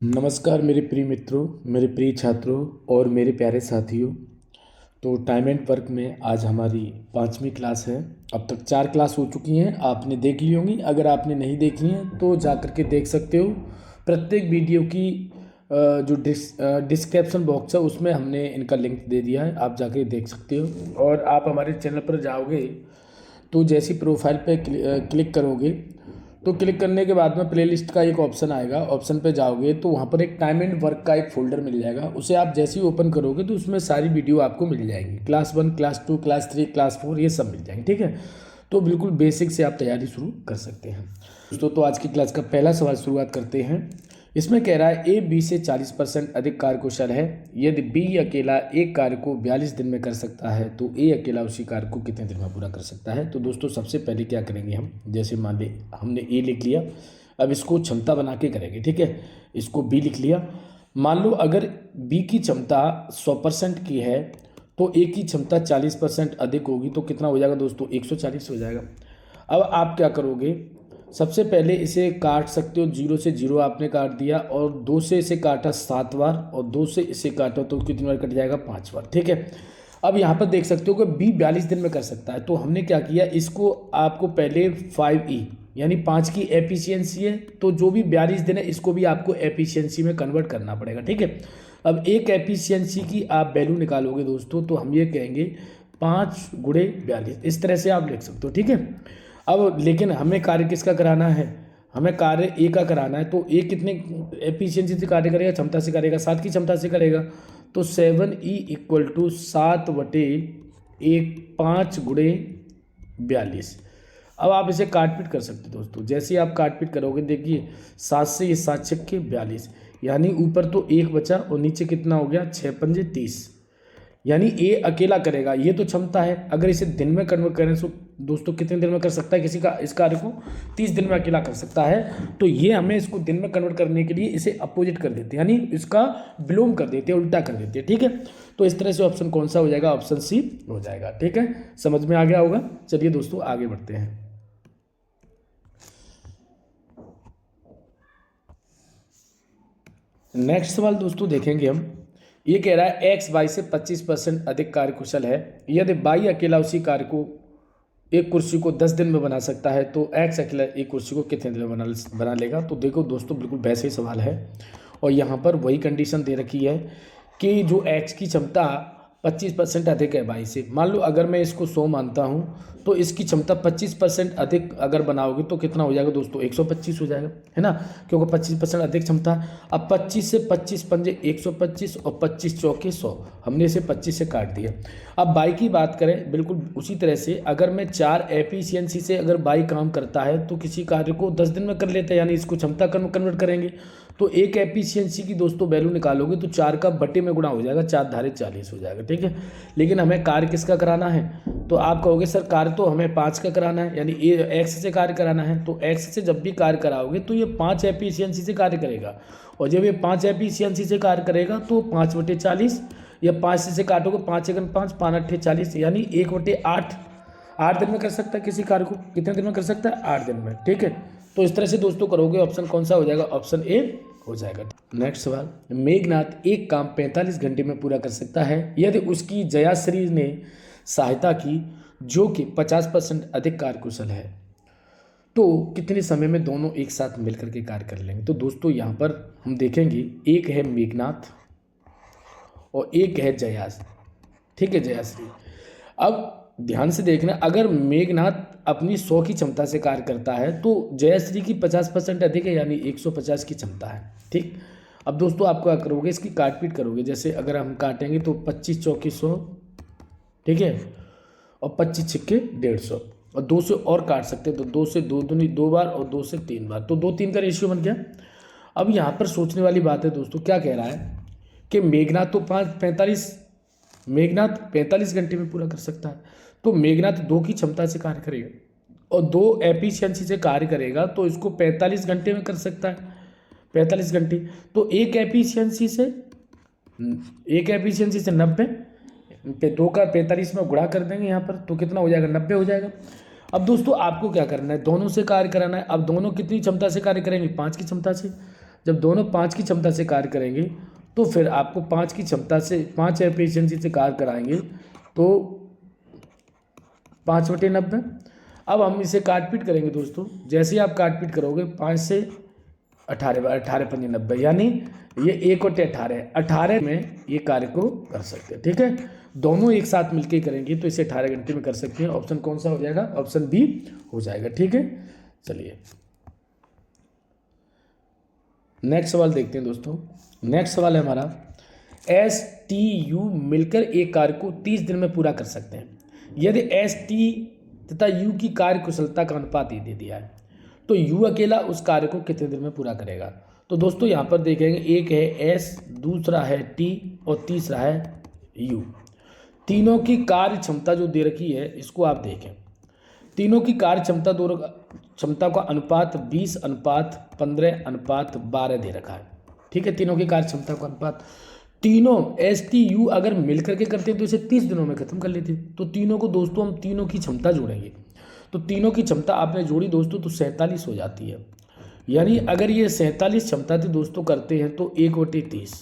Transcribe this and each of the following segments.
नमस्कार मेरे प्रिय मित्रों, मेरे प्रिय छात्रों और मेरे प्यारे साथियों। तो टाइम एंड वर्क में आज हमारी 5वीं क्लास है। अब तक 4 क्लास हो चुकी हैं, आपने देख ली होंगी। अगर आपने नहीं देखी हैं तो जा कर के देख सकते हो। प्रत्येक वीडियो की जो डिस्क्रिप्शन बॉक्स है उसमें हमने इनका लिंक दे दिया है, आप जाके देख सकते हो। और आप हमारे चैनल पर जाओगे तो जैसी प्रोफाइल पे क्लिक करोगे तो क्लिक करने के बाद में प्लेलिस्ट का एक ऑप्शन आएगा। ऑप्शन पे जाओगे तो वहाँ पर एक टाइम एंड वर्क का एक फ़ोल्डर मिल जाएगा। उसे आप जैसे ही ओपन करोगे तो उसमें सारी वीडियो आपको मिल जाएंगी। क्लास 1, क्लास 2, क्लास 3, क्लास 4 ये सब मिल जाएंगे, ठीक है। तो बिल्कुल बेसिक से आप तैयारी शुरू कर सकते हैं दोस्तों। तो आज की क्लास का पहला सवाल शुरुआत करते हैं। इसमें कह रहा है ए बी से 40% अधिक कार्यकुशल है। यदि बी अकेला एक कार्य को 42 दिन में कर सकता है तो ए अकेला उसी कार्य को कितने दिन में पूरा कर सकता है। तो दोस्तों सबसे पहले क्या करेंगे हम, जैसे मान ले हमने ए लिख लिया, अब इसको क्षमता बना के करेंगे, ठीक है। इसको बी लिख लिया। मान लो अगर बी की क्षमता 100% की है तो ए की क्षमता 40% अधिक होगी तो कितना हो जाएगा दोस्तों, 140 हो जाएगा। अब आप क्या करोगे, सबसे पहले इसे काट सकते हो। 0 से 0 आपने काट दिया और 2 से इसे काटा 7 बार और 2 से इसे काटा तो कितनी बार कट जाएगा, 5 बार, ठीक है। अब यहाँ पर देख सकते हो कि बी 42 दिन में कर सकता है। तो हमने क्या किया, इसको आपको पहले 5E यानी 5 की एफिशिएंसी है तो जो भी 42 दिन है इसको भी आपको एफिशिएंसी में कन्वर्ट करना पड़ेगा, ठीक है। अब एक एफिशिएंसी की आप वैल्यू निकालोगे दोस्तों तो हम ये कहेंगे 5 गुणे 42, इस तरह से आप लिख सकते हो, ठीक है। अब लेकिन हमें कार्य किसका कराना है, हमें कार्य ए का कराना है। तो ए कितने एफिशिएंसी से कार्य करेगा, क्षमता से करेगा, 7 की क्षमता से करेगा। तो 7E इक्वल टू 7/1, 5 गुणे 42। अब आप इसे काट पीट कर सकते हो दोस्तों। जैसे ही आप काट पीट करोगे देखिए 7 से ये 7 छक्के 42, यानी ऊपर तो 1 बचा और नीचे कितना हो गया, 6 पंजे 30, यानी ए अकेला करेगा। ये तो क्षमता है। अगर इसे दिन में कन्वर्ट करें तो दोस्तों कितने दिन में कर सकता है, किसी का इस कार्य को 30 दिन में अकेला कर सकता है। तो ये हमें इसको दिन में कन्वर्ट करने के लिए इसे अपोजिट कर देते हैं, यानी इसका विलोम कर देते हैं, उल्टा कर देते हैं, ठीक है। तो इस तरह से ऑप्शन कौन सा हो जाएगा, ऑप्शन सी हो जाएगा, ठीक है। समझ में आ गया होगा। चलिए दोस्तों आगे बढ़ते हैं। नेक्स्ट सवाल दोस्तों देखेंगे हम। ये कह रहा है एक्स वाई से 25% अधिक कार्यकुशल है। यदि वाई अकेला उसी कार्य को एक कुर्सी को 10 दिन में बना सकता है तो एक्स अकेला एक कुर्सी को कितने दिन में बना लेगा। तो देखो दोस्तों बिल्कुल वैसे ही सवाल है और यहाँ पर वही कंडीशन दे रखी है कि जो एक्स की क्षमता 25% अधिक है वाई से। मान लो अगर मैं इसको 100 मानता हूँ तो इसकी क्षमता 25% अधिक अगर बनाओगे तो कितना हो जाएगा दोस्तों, 125 हो जाएगा, है ना, क्योंकि 25% अधिक क्षमता। अब 25 से 25 पंजे 125 और 25 चौके 100, हमने इसे 25 से काट दिया। अब बाई की बात करें बिल्कुल उसी तरह से, अगर मैं 4 एफिशिएंसी से अगर बाई काम करता है तो किसी कार्य को 10 दिन में कर लेता है, यानी इसको क्षमता कन्वर्ट करेंगे। तो एक एफिशिएंसी की दोस्तों वैल्यू निकालोगे तो 4 का बटे में गुणा हो जाएगा, 4 धारे 40 हो जाएगा, ठीक है। लेकिन हमें कार्य किसका कराना है, तो आप कहोगे सर कार्य तो हमें 5 का कराना है, यानी एक्स से कार्य कराना है। तो एक्स से जब भी कार्य कराओगे तो ये 5 एफिशिएंसी से कार्य करेगा और जब ये 5 एफिशिएंसी से कार्य करेगा तो 5/40 या 5 से काटोगे, 5 × 5 5 8 40, यानी 1/8 8 दिन में कर सकता है किसी कार्य को। कितने दिन में कर सकता है, 8 दिन में, ठीक है। तो इस तरह से दोस्तों करोगे, ऑप्शन कौन सा हो जाएगा, ऑप्शन ए हो जाएगा। नेक्स्ट सवाल, मेघनाथ एक काम 45 घंटे में पूरा कर सकता है यदि उसकी जयाश्री ने सहायता की जो कि 50% अधिक कार्यकुशल है तो कितने समय में दोनों एक साथ मिलकर के कार्य कर लेंगे। तो दोस्तों यहाँ पर हम देखेंगे एक है मेघनाथ और एक है जयास, ठीक है, जयाश्री। अब ध्यान से देखना, अगर मेघनाथ अपनी 100 की क्षमता से कार्य करता है तो जयश्री की 50% अधिक है, यानी 150 की क्षमता है, ठीक। अब दोस्तों आप क्या करोगे, इसकी काट पीट करोगे। जैसे अगर हम काटेंगे तो 25 चौकी 100, ठीक है, और 25 छिक्के 150 और 2 से और काट सकते हैं तो 2 से 2 दूनी 2 बार और 2 से 3 बार, तो 2 3 का रेशियो बन गया। अब यहाँ पर सोचने वाली बात है दोस्तों, क्या कह रहा है कि मेघनाथ तो 45 घंटे में पूरा कर सकता है। तो मेघनाथ 2 की क्षमता से कार्य करेगा और 2 एफिशिएंसी से कार्य करेगा तो इसको 45 घंटे में कर सकता है, 45 घंटे। तो एक एफिशिएंसी से 90 पे 2 का 45 में गुणा कर देंगे यहाँ पर तो कितना हो जाएगा, 90 हो जाएगा। अब दोस्तों आपको क्या करना है, दोनों से कार्य कराना है। अब दोनों कितनी क्षमता से कार्य करेंगे, 5 की क्षमता से। जब दोनों 5 की क्षमता से कार्य करेंगे तो फिर आपको 5 की क्षमता से 5 एफिशिएंसी से कार्य कराएंगे तो 5/90। अब हम इसे काटपीट करेंगे दोस्तों। जैसे ही आप काटपीट करोगे 5 से 18 18×5 यानी ये 1/18 18 में ये कार्य को कर सकते हैं। ठीक है, दोनों एक साथ मिलकर करेंगे तो इसे 18 घंटे में कर सकते हैं। ऑप्शन कौन सा हो जाएगा? ऑप्शन बी हो जाएगा। ठीक है, चलिए नेक्स्ट सवाल देखते हैं दोस्तों। नेक्स्ट सवाल है हमारा, एस टी यू मिलकर एक कार्य को 30 दिन में पूरा कर सकते हैं। यदि एस टी तथा यू की कार्य कुशलता का अनुपात ये दे दिया है तो यू अकेला उस कार्य को कितने दिन में पूरा करेगा। तो दोस्तों यहाँ पर देखेंगे, एक है एस, दूसरा है टी और तीसरा है यू। तीनों की कार्य क्षमता जो दे रखी है इसको आप देखें। तीनों की कार्य क्षमता का अनुपात 20:15:12 दे रखा है। ठीक है, तीनों की कार्य क्षमता का अनुपात। तीनों एस टी यू अगर मिल करके करते हैं तो इसे 30 दिनों में खत्म कर लेते हैं। तो तीनों को दोस्तों हम तीनों की क्षमता जोड़ेंगे तो तीनों की क्षमता आपने जोड़ी दोस्तों तो 47 हो जाती है। यानी अगर ये 47 क्षमता थी दोस्तों करते हैं तो 1/30।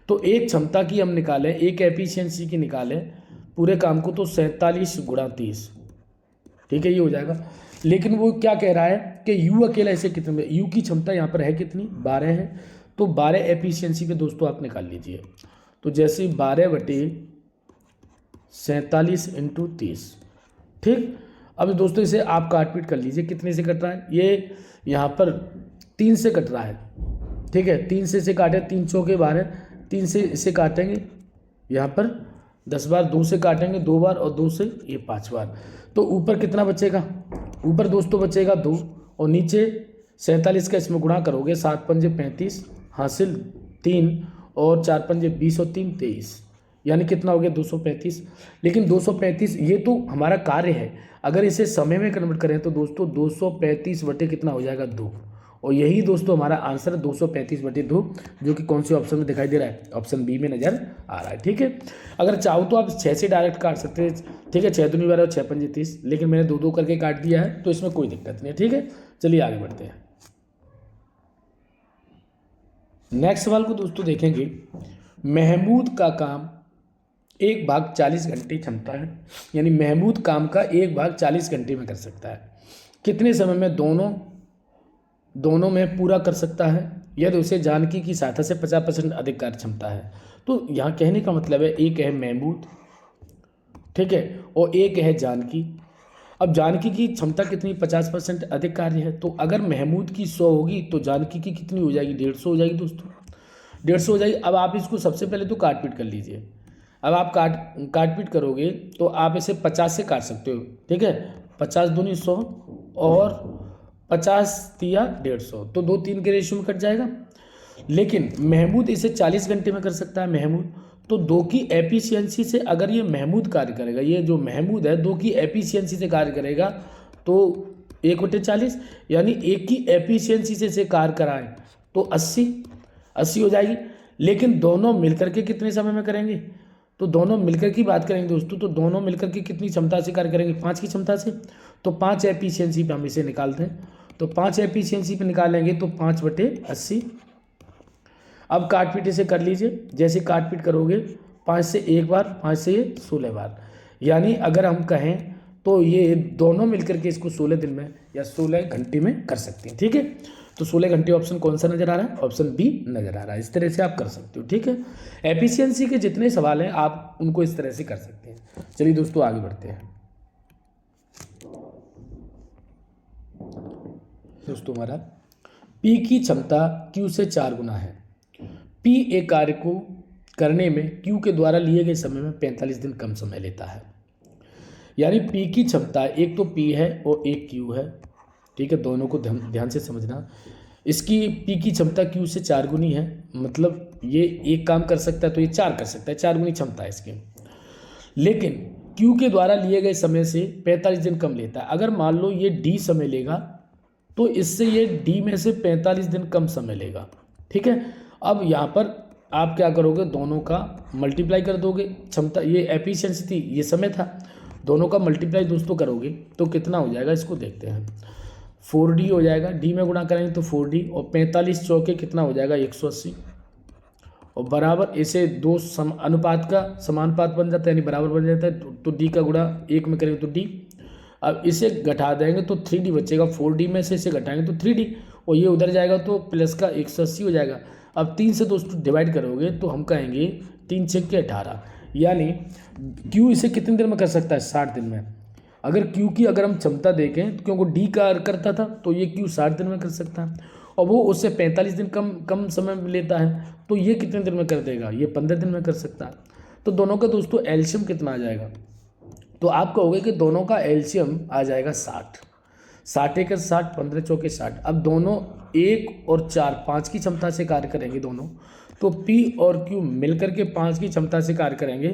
तो एक क्षमता की हम निकालें, एक एफिशिएंसी की निकालें पूरे काम को तो 47 × 30। ठीक है, ये हो जाएगा। लेकिन वो क्या कह रहा है कि यू अकेला इसे कितने में, यू की क्षमता यहाँ पर है कितनी? 12 है। तो 12 एफिशिएंसी पे दोस्तों आप निकाल लीजिए। तो जैसे 12/47 × 30। ठीक, अब दोस्तों इसे आप काटपीट कर लीजिए। कितने से कट रहा है? ये यहाँ पर 3 से कट रहा है। ठीक है, 3 से इसे काटे, 3 चौके 12, 3 से इसे काटेंगे यहाँ पर 10 बार, 2 से काटेंगे 2 बार और 2 से ये 5 बार। तो ऊपर कितना बचेगा? ऊपर दोस्तों बचेगा 2 और नीचे 47 का इसमें गुणा करोगे, 7×5 35 हासिल 3 और 4×5 20 और 3 23, यानी कितना हो गया? 235। लेकिन 235 ये तो हमारा कार्य है, अगर इसे समय में कन्वर्ट करें तो दोस्तों 235 बटे कितना हो जाएगा? 2। और यही दोस्तों हमारा आंसर है 235/2, जो कि कौन से ऑप्शन में दिखाई दे रहा है? ऑप्शन बी में नजर आ रहा है। ठीक है, अगर चाहो तो आप 6 से डायरेक्ट काट सकते हैं। ठीक है, 6 दूनी 12 और 6×5 30, लेकिन मैंने 2 करके काट दिया है तो इसमें कोई दिक्कत नहीं है। ठीक है, चलिए आगे बढ़ते हैं। नेक्स्ट सवाल को दोस्तों देखेंगे, महमूद का काम 1/40 घंटे क्षमता है, यानी महमूद काम का 1/40 घंटे में कर सकता है। कितने समय में दोनों में पूरा कर सकता है यदि उसे जानकी की सहायता से 50% अधिक कार्य क्षमता है। तो यहाँ कहने का मतलब है, एक है महमूद, ठीक है, और एक है जानकी। अब जानकी की क्षमता कितनी? 50% अधिक कार्य है। तो अगर महमूद की 100 होगी तो जानकी की कितनी हो जाएगी? 150 हो जाएगी दोस्तों, 150 हो जाएगी। अब आप इसको सबसे पहले तो काटपीट कर लीजिए। अब आप काटपीट करोगे तो आप इसे 50 से काट सकते हो। ठीक है, 50 दूनी 100 और 50 तिया 150, तो 2 3 के रेशियो में कट जाएगा। लेकिन महमूद इसे 40 घंटे में कर सकता है महमूद। तो 2 की एफिशिएंसी से अगर ये महमूद कार्य करेगा, ये जो महमूद है 2 की एफिशिएंसी से कार्य करेगा तो 1/40, यानी 1 की एफिशिएंसी से इसे कार्य कराएं तो 80 हो जाएगी। लेकिन दोनों मिलकर के कितने समय में करेंगे? तो दोनों मिलकर की बात करेंगे दोस्तों, तो दोनों मिलकर के कितनी क्षमता से कार्य करेंगे? 5 की क्षमता से। तो 5 एफिशिएंसी पे हम इसे निकालते हैं। तो 5 एफिशिएंसी पे निकालेंगे तो 5/80। अब काटपीट इसे कर लीजिए। जैसे काटपीट करोगे 5 से 1 बार, 5 से 16 बार, यानी अगर हम कहें तो ये दोनों मिलकर के इसको 16 दिन में या 16 घंटे में कर सकते हैं। ठीक है, तो 16 घंटे ऑप्शन कौन सा नजर आ रहा है? ऑप्शन बी नजर आ रहा है। इस तरह से आप कर सकते हो। ठीक है, एफिशिएंसी के जितने सवाल हैं आप उनको इस तरह से कर सकते हैं। चलिए दोस्तों आगे बढ़ते हैं। दोस्तों हमारा P की क्षमता Q से 4 गुना है। P एक कार्य को करने में Q के द्वारा लिए गए समय में 45 दिन कम समय लेता है। यानी P की क्षमता, एक तो P है और एक Q है। ठीक है, दोनों को ध्यान से समझना। इसकी P की क्षमता Q से 4 गुनी है, मतलब ये एक काम कर सकता है तो ये 4 कर सकता है, 4 गुनी क्षमता है इसकी। लेकिन Q के द्वारा लिए गए समय से 45 दिन कम लेता है। अगर मान लो ये D समय लेगा तो इससे ये D में से 45 दिन कम समय लेगा। ठीक है, अब यहाँ पर आप क्या करोगे? दोनों का मल्टीप्लाई कर दोगे। क्षमता ये एफिशिएंसी थी, ये समय था, दोनों का मल्टीप्लाई दोस्तों करोगे तो कितना हो जाएगा इसको देखते हैं। 4D हो जाएगा, डी में गुणा करेंगे तो 4D, और 45 चौके कितना हो जाएगा 180, और बराबर इसे दो अनुपात का समानुपात बन जाता है, यानी बराबर बन जाता है, तो डी का गुणा 1 में करेंगे तो डी। अब इसे घटा देंगे तो 3D बचेगा, 4D में से इसे घटाएंगे तो 3D, और ये उधर जाएगा तो प्लस का 180 हो जाएगा। अब 3 से दोस्तों डिवाइड करोगे तो हम कहेंगे 3 छक्के के 18, यानी क्यू इसे कितने दिन में कर सकता है 60 दिन में। अगर क्यू की अगर हम क्षमता देखें, क्योंकि डी का करता था तो ये क्यू 60 दिन में कर सकता है, और वो उससे 45 दिन कम समय में लेता है, तो ये कितने दिन में कर देगा, ये 15 दिन में कर सकता है। तो दोनों का दोस्तों एलसीएम कितना आ जाएगा, तो आप कहोगे कि दोनों का एलसीएम आ जाएगा 60, 60 एक 60, 15 चौके 60। अब दोनों 1 और 4 5 की क्षमता से कार्य करेंगे दोनों, तो P और Q मिलकर के 5 की क्षमता से कार्य करेंगे,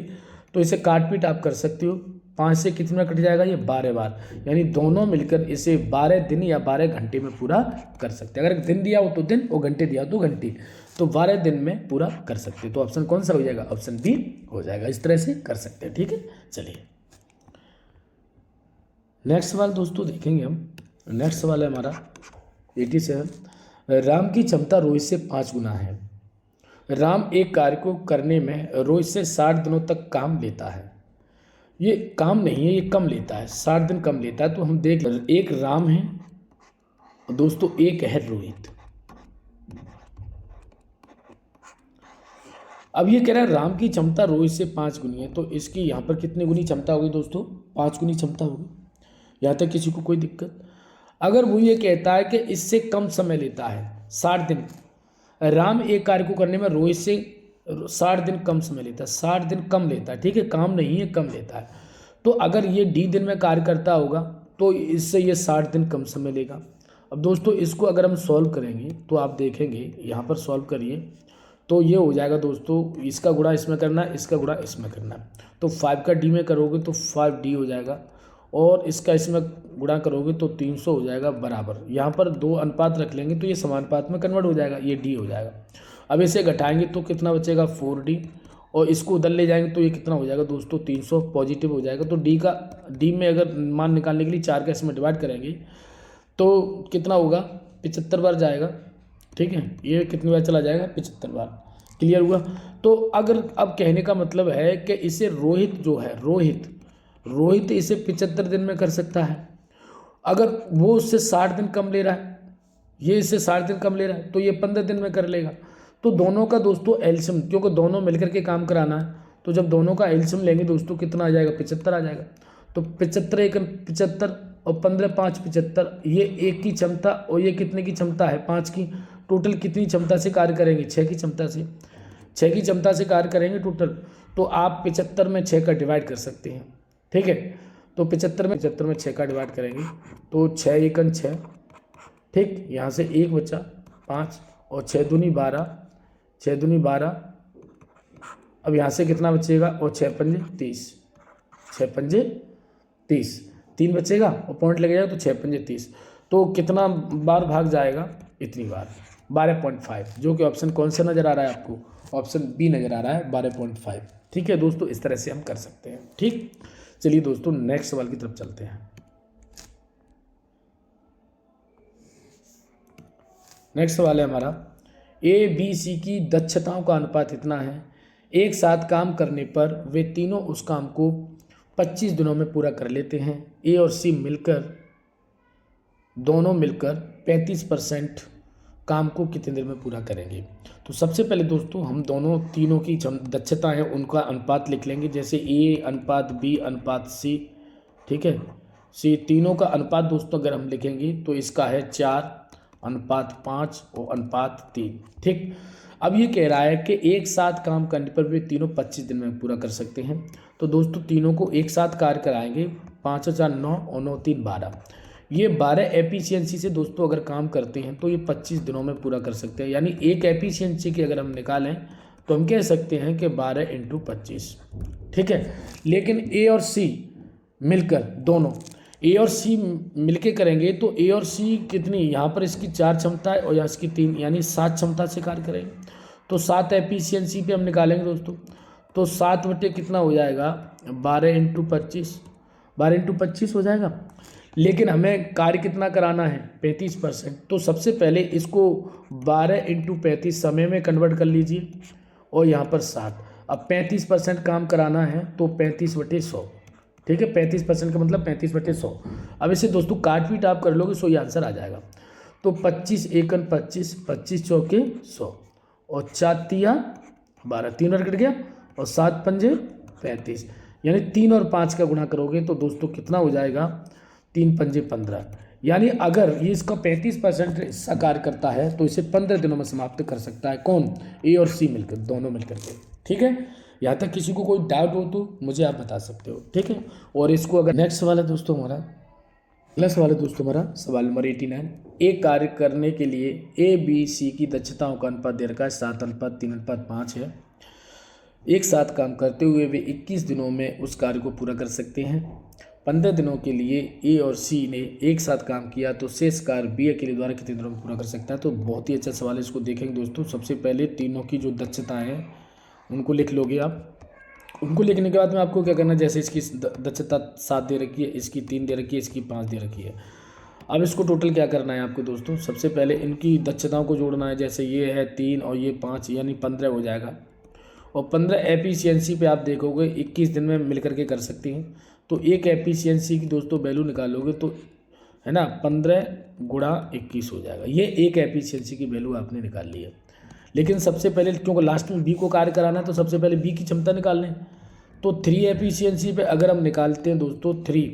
तो इसे काट पीट आप कर सकते हो। 5 से कितना कट जाएगा, ये 12 बार, यानी दोनों मिलकर इसे 12 दिन या 12 घंटे में पूरा कर सकते हैं। अगर दिन दिया हो तो दिन, और घंटे दिया हो तो घंटे, तो 12 दिन में पूरा कर सकते हैं। तो ऑप्शन कौन सा हो जाएगा, ऑप्शन बी हो जाएगा। इस तरह से कर सकते हैं, ठीक है। चलिए नेक्स्ट सवाल दोस्तों देखेंगे हम। नेक्स्ट सवाल है हमारा 87, राम की क्षमता रोहित से 5 गुना है। राम एक कार्य को करने में रोहित से 60 दिनों तक काम लेता है। ये काम नहीं है, ये कम लेता है, 60 दिन कम लेता है। तो हम देख, एक राम है और दोस्तों एक है रोहित। अब ये कह रहा है राम की क्षमता रोहित से 5 गुनी है, तो इसकी यहाँ पर कितनी गुनी क्षमता होगी दोस्तों, 5 गुनी क्षमता होगी। यहाँ तक किसी को कोई दिक्कत? अगर वो ये कहता है कि इससे कम समय लेता है 60 दिन, राम एक कार्य को करने में रोहित से 60 दिन कम समय लेता है, 60 दिन कम लेता है, ठीक है, काम नहीं है, कम लेता है। तो अगर ये डी दिन में कार्य करता होगा तो इससे ये 60 दिन कम समय लेगा। अब दोस्तों इसको अगर हम सॉल्व करेंगे तो आप देखेंगे, यहाँ पर सॉल्व करिए तो ये हो जाएगा दोस्तों, इसका गुणा इसमें करना है, इसका गुणा इसमें करना है, तो 5 का डी में करोगे तो 5D हो जाएगा, और इसका इसमें गुणा करोगे तो 300 हो जाएगा बराबर। यहाँ पर 2 अनुपात रख लेंगे तो ये समानुपात में कन्वर्ट हो जाएगा, ये डी हो जाएगा। अब इसे घटाएंगे तो कितना बचेगा 4D, और इसको उधर ले जाएंगे तो ये कितना हो जाएगा दोस्तों 300 पॉजिटिव हो जाएगा। तो डी में अगर मान निकालने के लिए 4 का इसमें डिवाइड करेंगे तो कितना होगा 75 बार जाएगा, ठीक है। ये कितनी बार चला जाएगा 75 बार। क्लियर हुआ? तो अगर अब कहने का मतलब है कि इसे रोहित जो है, रोहित इसे 75 दिन में कर सकता है। अगर वो उससे 60 दिन कम ले रहा है, ये इससे 60 दिन कम ले रहा है, तो ये 15 दिन में कर लेगा। तो दोनों का दोस्तों एलसीएम, क्योंकि दोनों मिलकर के काम कराना है, तो जब दोनों का एलसीएम लेंगे दोस्तों कितना आ जाएगा 75 आ जाएगा। तो 75 एक 75 और 15 5 75, ये एक की क्षमता और ये कितने की क्षमता है 5 की, टोटल कितनी क्षमता से कार्य करेंगे 6 की क्षमता से, 6 की क्षमता से कार्य करेंगे टोटल। तो आप 75 में 6 का डिवाइड कर सकते हैं, ठीक है। तो 75 में 6 का डिवाइड करेंगे तो 6 एकन 6, ठीक, यहाँ से 1 बचा 5, और 6 दूनी 12, 6 दूनी 12। अब यहाँ से कितना बचेगा, और 6 पंजे 30, 6 पंजे 30, 3 बचेगा और पॉइंट लगेगा तो 6 पंजे 30। तो कितना बार भाग जाएगा, इतनी बार, 12.5, जो कि ऑप्शन कौन सा नज़र आ रहा है आपको, ऑप्शन बी नज़र आ रहा है 12.5। ठीक है दोस्तों, इस तरह से हम कर सकते हैं, ठीक। चलिए दोस्तों नेक्स्ट सवाल की तरफ चलते हैं। नेक्स्ट सवाल है हमारा, ABC की दक्षताओं का अनुपात इतना है, एक साथ काम करने पर वे तीनों उस काम को 25 दिनों में पूरा कर लेते हैं। A और C दोनों मिलकर 35% काम को कितने दिन में पूरा करेंगे। तो सबसे पहले दोस्तों हम तीनों की दक्षता है उनका अनुपात लिख लेंगे, जैसे A अनुपात B अनुपात C, ठीक है। C तीनों का अनुपात दोस्तों अगर हम लिखेंगे तो इसका है 4 अनुपात 5 और अनुपात 3, ठीक। अब ये कह रहा है कि एक साथ काम करने पर वे तीनों 25 दिन में पूरा कर सकते हैं। तो दोस्तों तीनों को एक साथ कार्य कराएंगे, 5 और 4 9 और 9 3 12, ये 12 एफिशिएंसी से दोस्तों अगर काम करते हैं तो ये 25 दिनों में पूरा कर सकते हैं। यानी एक एफिशिएंसी की अगर हम निकालें तो हम कह सकते हैं कि 12 × 25, ठीक है। लेकिन A और C मिलकर, दोनों A और C मिलके करेंगे तो A और C कितनी, यहाँ पर इसकी 4 क्षमता है और यहाँ इसकी 3, यानी 7 क्षमता से कार्य करेंगे। तो 7 एफिशिएंसी पे हम निकालेंगे दोस्तों, तो 7 बटे कितना हो जाएगा 12 × 25, 12 × 25 हो जाएगा। लेकिन हमें कार्य कितना कराना है 35%। तो सबसे पहले इसको 12 × 35 समय में कन्वर्ट कर लीजिए और यहाँ पर 7। अब 35% काम कराना है तो 35/100, ठीक है। 35% का मतलब 35/100। अब इसे दोस्तों काट पीट आप कर लोगे, सो ये आंसर आ जाएगा। तो 25 एकन 25, 25 चौके 100 और 4 तिया 12, 3 और कट गया और 7 पंजे 35, यानी 3 और 5 का गुणा करोगे तो दोस्तों कितना हो जाएगा 3 पंजे 15। यानी अगर ये इसका 35% हिस्सा कार्य करता है तो इसे 15 दिनों में समाप्त कर सकता है। कौन? ए और सी मिलकर, दोनों मिलकर के, ठीक है। यहाँ तक किसी को कोई डाउट हो तो मुझे आप बता सकते हो, ठीक है। और इसको अगर नेक्स्ट सवाल है दोस्तों हमारा, अगला सवाल है दोस्तों हमारा सवाल नंबर 89। एक कार्य करने के लिए ए बी सी की दक्षताओं का अनुपात दे रखा है 7:3:5 है। एक साथ काम करते हुए वे 21 दिनों में उस कार्य को पूरा कर सकते हैं। 15 दिनों के लिए ए और सी ने एक साथ काम किया तो शेष कार्य बी अकेले द्वारा कितने दिनों में पूरा कर सकता है। तो बहुत ही अच्छा सवाल है, इसको देखेंगे दोस्तों। सबसे पहले तीनों की जो दक्षता है उनको लिख लोगे आप। उनको लिखने के बाद में आपको क्या करना है, जैसे इसकी दक्षता 7 दे रखी है, इसकी 3 दे रखी है, इसकी 5 दे रखी है। अब इसको टोटल क्या करना है आपको दोस्तों, सबसे पहले इनकी दक्षताओं को जोड़ना है। जैसे ये है 3 और ये 5, यानी 15 हो जाएगा। और 15 एफिशिएंसी पे आप देखोगे 21 दिन में मिल करके कर सकती हैं। तो एक एफिशिएंसी की दोस्तों वैल्यू निकालोगे तो है ना 15 × 21 हो जाएगा। ये एक एफिशिएंसी की वैल्यू आपने निकाल ली है। लेकिन सबसे पहले क्योंकि लास्ट में बी को कार्य कराना है तो सबसे पहले बी की क्षमता निकाल लें। तो 3 एफिशिएंसी पे अगर हम निकालते हैं दोस्तों 3,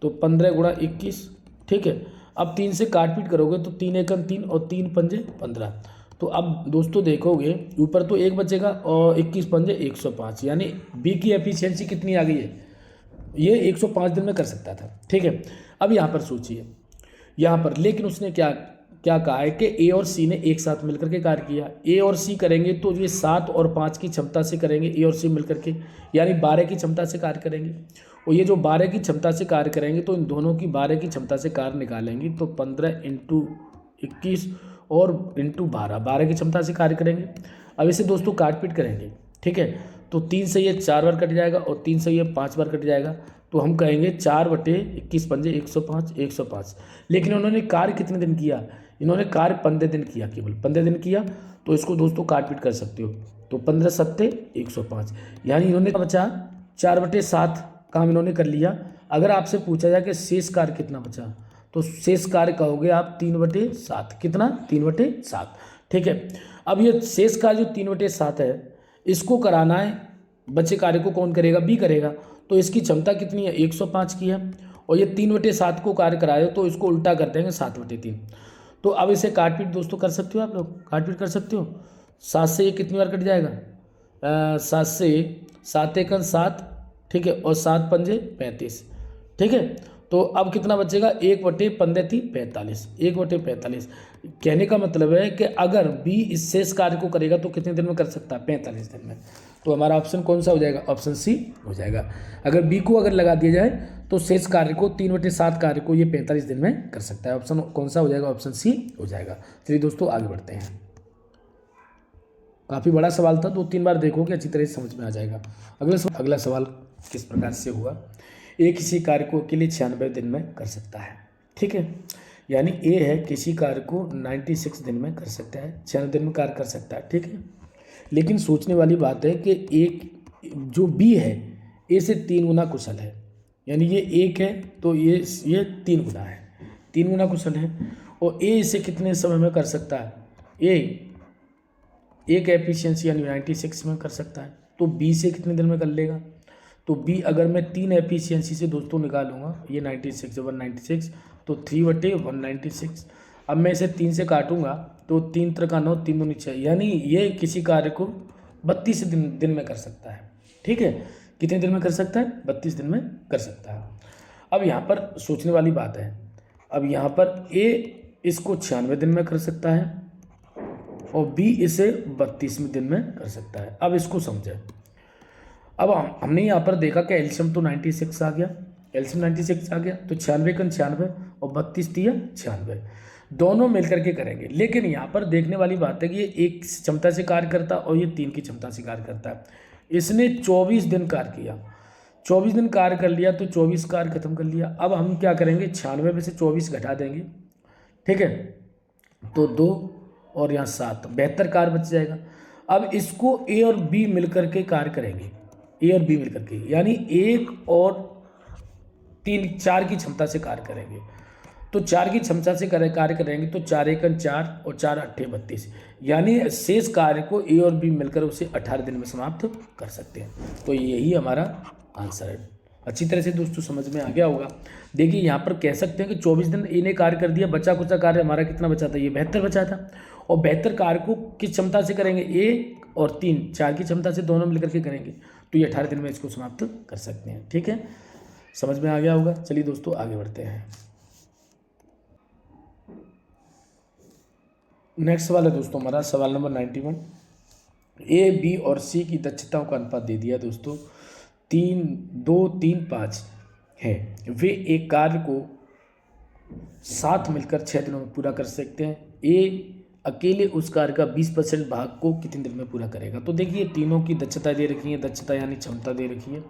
तो 15 × 21, ठीक है। अब 3 से काट पीट करोगे तो 3 एकम 3 और 3 पंजे 15। तो अब दोस्तों देखोगे ऊपर तो 1 बचेगा और 21 पंजे 105, यानी बी की एफिशिएंसी कितनी आ गई है, ये 105 दिन में कर सकता था, ठीक है। अब यहाँ पर सोचिए, यहाँ पर लेकिन उसने क्या क्या कहा है कि ए और सी ने एक साथ मिलकर के कार्य किया। ए और सी करेंगे तो ये 7 और 5 की क्षमता से करेंगे, ए और सी मिलकर के, यानी 12 की क्षमता से कार्य करेंगे। और ये जो 12 की क्षमता से कार्य करेंगे तो इन दोनों की 12 की क्षमता से कार्य निकालेंगे तो 15 × 21 और × 12 की क्षमता से कार्य करेंगे। अब इसे दोस्तों काट पीट करेंगे, ठीक है। तो 3 से ये 4 बार कट जाएगा और 3 से ये 5 बार कट जाएगा। तो हम कहेंगे 4/21 पंजे 105। लेकिन उन्होंने कार्य कितने दिन किया, इन्होंने कार्य 15 दिन किया, केवल 15 दिन किया। तो इसको दोस्तों काट पीट कर सकते हो। तो 15 × 7 = 105, यानी इन्होंने बचा 4/7 काम इन्होंने कर लिया। अगर आपसे पूछा जाए कि शेष कार्य कितना बचा, तो शेष कार्य कहोगे आप 3/7। कितना? 3/7, ठीक है। अब ये शेष कार्य जो 3/7 है इसको कराना है, बचे कार्य को कौन करेगा, बी करेगा। तो इसकी क्षमता कितनी है, 105 की है। और ये 3/7 को कार्य कराए तो इसको उल्टा कर देंगे 7/3। तो अब इसे काट पीट दोस्तों कर सकते हो, आप लोग काट पीट कर सकते हो। 7 से ये कितनी बार कट जाएगा, 7 से 7 एकम 7, ठीक है, और 7 पंजे 35, ठीक है। तो अब कितना बचेगा, 1/15 45, 1/45। कहने का मतलब है कि अगर बी इस शेष कार्य को करेगा तो कितने दिन में कर सकता है, 45 दिन में। तो हमारा ऑप्शन कौन सा हो जाएगा, ऑप्शन सी हो जाएगा। अगर बी को अगर लगा दिया जाए तो शेष कार्य को 3/7 कार्य को ये 45 दिन में कर सकता है। ऑप्शन कौन सा हो जाएगा, ऑप्शन सी हो जाएगा। चलिए दोस्तों आगे बढ़ते हैं। काफ़ी बड़ा सवाल था, 2-3 बार देखोगे अच्छी तरह से समझ में आ जाएगा। अगला सवाल किस प्रकार से हुआ, एक किसी कार्य को के लिए 96 दिन में कर सकता है, ठीक है। यानी ए है किसी कार्य को 96 दिन में कर सकता है, 96 दिन में कार्य कर सकता है, ठीक है। लेकिन सोचने वाली बात है कि एक जो बी है ए से 3 गुना कुशल है, यानी ये 1 है तो ये 3 गुना है, 3 गुना कुशल है। और ए इसे कितने समय में कर सकता है, ए एक एफिशिएंसी यानी 96 में कर सकता है। तो बी से कितने दिन में कर लेगा, तो बी अगर मैं 3 एफिशिएंसी से दोस्तों निकालूंगा, ये 96 196, तो 3/196। अब मैं इसे 3 से काटूंगा तो 3 × 9 3 दूनी 6, यानी ये किसी कार्य को 32 दिन में कर सकता है, ठीक है। कितने दिन में कर सकता है, 32 दिन में कर सकता है। अब यहाँ पर सोचने वाली बात है, अब यहाँ पर ए इसको 96 दिन में कर सकता है और बी इसे 32वें दिन में कर सकता है। अब इसको समझें। अब हमने यहाँ पर देखा कि एलसीएम तो 96 आ गया, एलसीएम 96 आ गया, तो 96 × 96 और 32 × 96 दोनों मिलकर के करेंगे। लेकिन यहाँ पर देखने वाली बात है कि ये 1 क्षमता से कार्य करता है और ये 3 की क्षमता से कार्य करता है। इसने 24 दिन कार्य किया, 24 दिन कार्य कर लिया तो 24 कार्य खत्म कर लिया। अब हम क्या करेंगे, 96 में से 24 घटा देंगे, ठीक है, तो 2 और यहाँ 7, 72 कार्य बच जाएगा। अब इसको ए और बी मिलकर के कार्य करेंगे, ए और बी मिलकर के, यानी 1 और 3 4 की क्षमता से कार्य करेंगे। तो 4 की क्षमता से कार्य करेंगे तो 4 एकन 4 और 4 अट्ठे 32, यानी शेष कार्य को ए और बी मिलकर उसे 18 दिन में समाप्त कर सकते हैं। तो यही हमारा आंसर है। अच्छी तरह से दोस्तों समझ में आ गया होगा। देखिए यहाँ पर कह सकते हैं कि 24 दिन ए ने कार्य कर दिया, बचा कुचा कार्य हमारा कितना बचा था, ये 72 बचा था। और 72 कार्य को किस क्षमता से करेंगे, 1 और 3 4 की क्षमता से दोनों मिलकर के करेंगे, तो ये 18 दिन में इसको समाप्त कर सकते हैं। ठीक है, समझ में आ गया होगा। चलिए दोस्तों आगे बढ़ते हैं। नेक्स्ट सवाल है दोस्तों हमारा सवाल नंबर 91। ए बी और सी की दक्षताओं का अनुपात दे दिया दोस्तों 3 2 3 5 है। वे एक कार्य को साथ मिलकर 6 दिनों में पूरा कर सकते हैं। ए अकेले उस कार्य का 20% भाग को कितने दिन में पूरा करेगा। तो देखिए तीनों की दक्षता दे रखी है, दक्षता यानी क्षमता दे रखी है।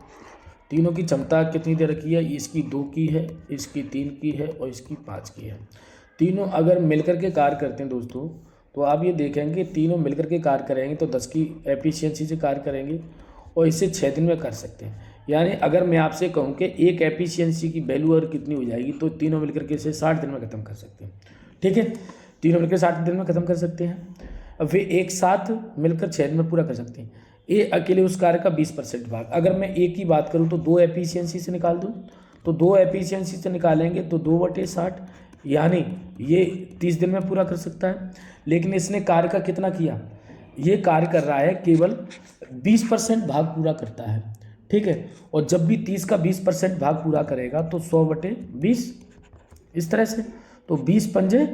तीनों की क्षमता कितनी दे रखी है, इसकी 2 की है, इसकी 3 की है और इसकी 5 की है। तीनों अगर मिलकर के कार्य करते हैं दोस्तों, तो आप ये देखेंगे तीनों मिलकर के कार्य करेंगे तो 10 की एफिशिएंसी से कार्य करेंगे और इसे 6 दिन में कर सकते हैं। यानी अगर मैं आपसे कहूँ कि एक एफिशिएंसी की वैल्यू और कितनी हो जाएगी, तो तीनों मिलकर के इसे 60 दिन में ख़त्म कर सकते हैं। ठीक है, तीनों मिलकर 60 दिन में ख़त्म कर सकते हैं। अब वे एक साथ मिलकर 6 दिन में पूरा कर सकते हैं। ए अकेले उस कार्य का 20% भाग, अगर मैं ए की बात करूँ तो 2 एफिशिएंसी से निकाल दूँ, तो 2 एफिशिएंसी से निकालेंगे तो 2/60, यानी ये 30 दिन में पूरा कर सकता है। लेकिन इसने कार्य का कितना किया, ये कार्य कर रहा है केवल 20% भाग पूरा करता है। ठीक है, और जब भी 30 का 20% भाग पूरा करेगा तो 100/20 इस तरह से, तो 20 पंजे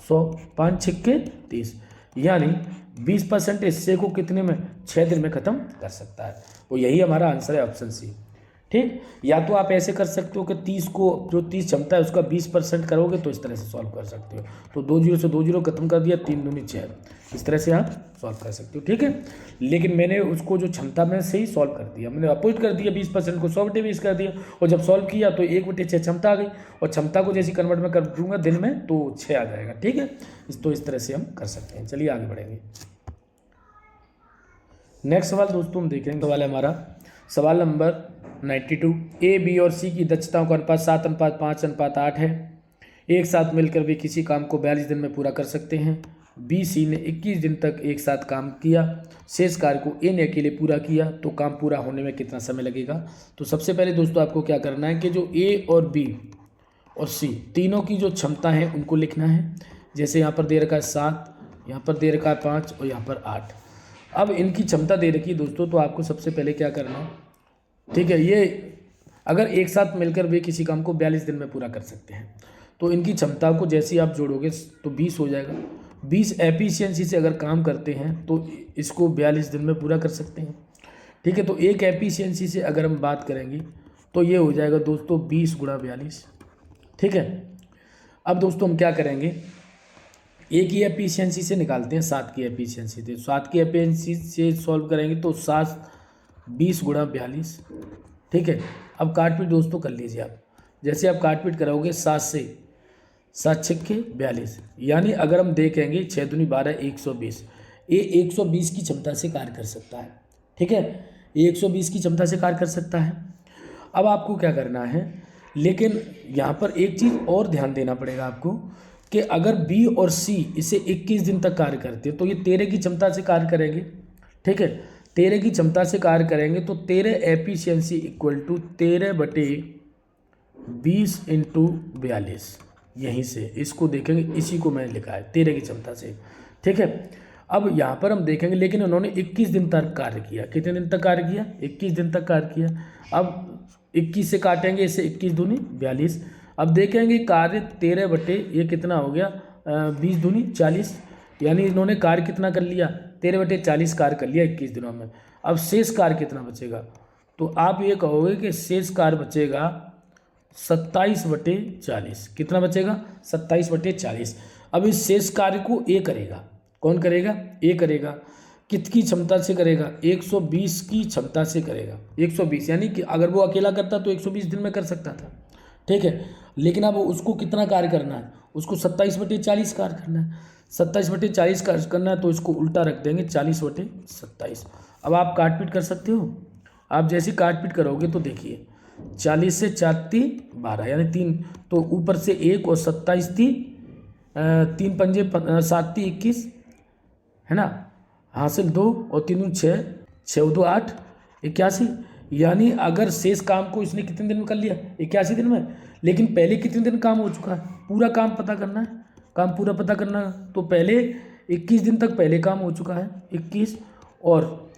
100, 5 छिक्के 30, यानी 20% हिस्से को कितने में, 6 दिन में ख़त्म कर सकता है। तो यही हमारा आंसर है ऑप्शन सी। ठीक, या तो आप ऐसे कर सकते हो कि 30 को, जो 30 क्षमता है उसका 20% करोगे तो इस तरह से सॉल्व कर सकते हो। तो 2 0 से 2 0 खत्म कर दिया, 3 दूनी 6, इस तरह से आप सॉल्व कर सकते हो। ठीक है, लेकिन मैंने उसको जो क्षमता में से ही सॉल्व कर दिया, मैंने अपोजिट कर दिया, 20% को 100/20 कर दिया, और जब सॉल्व किया तो 1/6 क्षमता आ गई, और क्षमता को जैसे कन्वर्ट में कर दूंगा दिन में तो 6 आ जाएगा। ठीक है, तो इस तरह से हम कर सकते हैं। चलिए आगे बढ़ेंगे। नेक्स्ट सवाल दोस्तों हम देखेंगे, सवाल है हमारा सवाल नंबर 92। ए बी और सी की दक्षताओं का अनुपात 7:5:8 है। एक साथ मिलकर वे किसी काम को 42 दिन में पूरा कर सकते हैं। बी सी ने 21 दिन तक एक साथ काम किया, शेष कार्य को ए ने अकेले पूरा किया, तो काम पूरा होने में कितना समय लगेगा। तो सबसे पहले दोस्तों आपको क्या करना है कि जो ए और बी और सी तीनों की जो क्षमता है उनको लिखना है। जैसे यहाँ पर दे रखा है 7, यहाँ पर दे रखा है 5 और यहाँ पर 8। अब इनकी क्षमता दे रखी है दोस्तों, तो आपको सबसे पहले क्या करना है, ठीक है, ये अगर एक साथ मिलकर वे किसी काम को 42 दिन में पूरा कर सकते हैं, तो इनकी क्षमता को जैसे ही आप जोड़ोगे तो 20 हो जाएगा। 20 एफिशिएंसी से अगर काम करते हैं तो इसको 42 दिन में पूरा कर सकते हैं। ठीक है, तो एक एफिशिएंसी से अगर हम बात करेंगे तो ये हो जाएगा दोस्तों 20 × 42। ठीक है, अब दोस्तों हम क्या करेंगे, एक ही एफिशिएंसी से निकालते हैं 7 की एफिशिएंसी से। 7 की एफिशिएंसी से सॉल्व करेंगे तो 7 20 × 42। ठीक है, अब काटपीट दोस्तों कर लीजिए आप। जैसे आप काटपीट कराओगे 7 से 7 छिक्के 42, यानी अगर हम देखेंगे 6 दूनी 12 120। ये 120 की क्षमता से कार्य कर सकता है। ठीक है, ये 120 की क्षमता से कार्य कर सकता है। अब आपको क्या करना है, लेकिन यहाँ पर एक चीज़ और ध्यान देना पड़ेगा आपको कि अगर बी और सी इसे 21 दिन तक कार्य करते हैं तो ये 13 की क्षमता से कार्य करेंगे। ठीक है, 13 की क्षमता से कार्य करेंगे तो 13 एफिशिएंसी इक्वल टू 13/20 × 42। यहीं से इसको देखेंगे, इसी को मैंने लिखा है 13 की क्षमता से। ठीक है, अब यहाँ पर हम देखेंगे, लेकिन उन्होंने 21 दिन तक कार्य किया। कितने दिन तक कार्य किया, 21 दिन तक कार्य किया। अब 21 से काटेंगे इसे, 21 दूनी 42। अब देखेंगे कार्य 13 ये कितना हो गया, 20 दूनी 40, यानी इन्होंने कार्य कितना कर लिया, 13/40 कार्य कर लिया 21 दिनों में। अब शेष कार्य कितना बचेगा, तो आप ये कहोगे कि शेष कार्य बचेगा 27/40। कितना बचेगा, 27/40। अब इस शेष कार्य को ए करेगा। कौन करेगा, ए करेगा। कितनी क्षमता से करेगा, 120 की क्षमता से करेगा। 120 यानी कि अगर वो अकेला करता तो 120 दिन में कर सकता था, ठीक है। लेकिन अब उसको कितना कार्य करना है, उसको 27/40 कार्य करना है। 27/40 कार्य करना है तो इसको उल्टा रख देंगे, 40/27। अब आप काट पीट कर सकते हो। आप जैसे काट पीट करोगे तो देखिए 40 से 4 × 12 यानी 3, तो ऊपर से 1 और 27 थी, 3 पंजे 7 × 21 है ना, हासिल 2 और 3 × 6, 6 × 2 8, 81। यानी अगर शेष काम को इसने कितने दिन में कर लिया, 81 दिन में। लेकिन पहले कितने दिन काम हो चुका है, पूरा काम पता करना है, काम पूरा पता करना है। तो पहले 21 दिन तक पहले काम हो चुका है 21, और